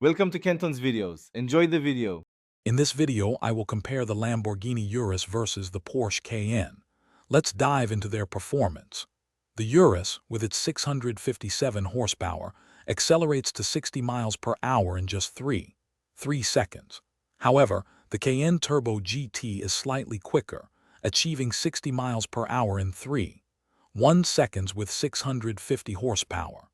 Welcome to Kenton's videos. Enjoy the video. In this video, I will compare the Lamborghini Urus versus the Porsche Cayenne. Let's dive into their performance. The Urus, with its 657 horsepower, accelerates to 60 miles per hour in just 3 seconds. However, the Cayenne Turbo GT is slightly quicker, achieving 60 miles per hour in 1 seconds with 650 horsepower.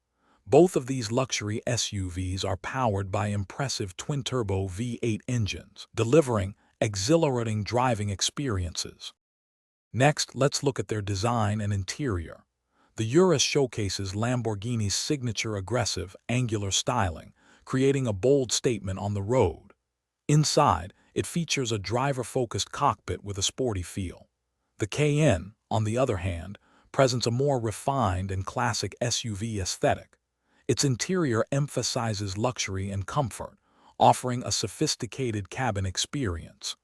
Both of these luxury SUVs are powered by impressive twin-turbo V8 engines, delivering exhilarating driving experiences. Next, let's look at their design and interior. The Urus showcases Lamborghini's signature aggressive, angular styling, creating a bold statement on the road. Inside, it features a driver-focused cockpit with a sporty feel. The Cayenne, on the other hand, presents a more refined and classic SUV aesthetic. Its interior emphasizes luxury and comfort, offering a sophisticated cabin experience.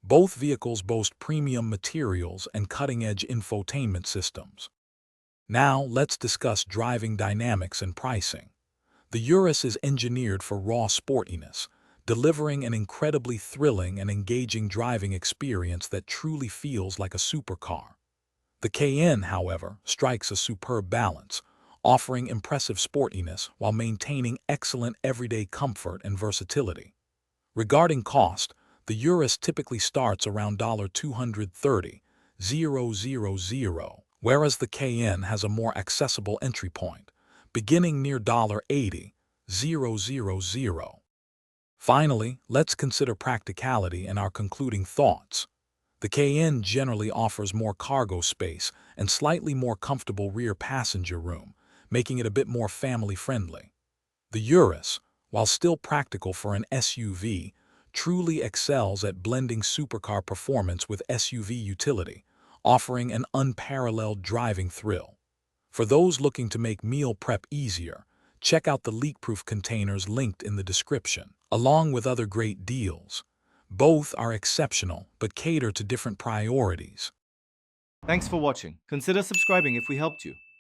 Both vehicles boast premium materials and cutting-edge infotainment systems. Now, let's discuss driving dynamics and pricing. The Urus is engineered for raw sportiness, delivering an incredibly thrilling and engaging driving experience that truly feels like a supercar. The Cayenne, however, strikes a superb balance, offering impressive sportiness while maintaining excellent everyday comfort and versatility. Regarding cost, the Urus typically starts around $230,000, whereas the Cayenne has a more accessible entry point, beginning near $80,000. Finally, let's consider practicality and our concluding thoughts. The Cayenne generally offers more cargo space and slightly more comfortable rear passenger room, making it a bit more family-friendly. The Urus, while still practical for an SUV, truly excels at blending supercar performance with SUV utility, offering an unparalleled driving thrill. For those looking to make meal prep easier, check out the leak-proof containers linked in the description, along with other great deals. Both are exceptional but cater to different priorities. Thanks for watching. Consider subscribing if we helped you.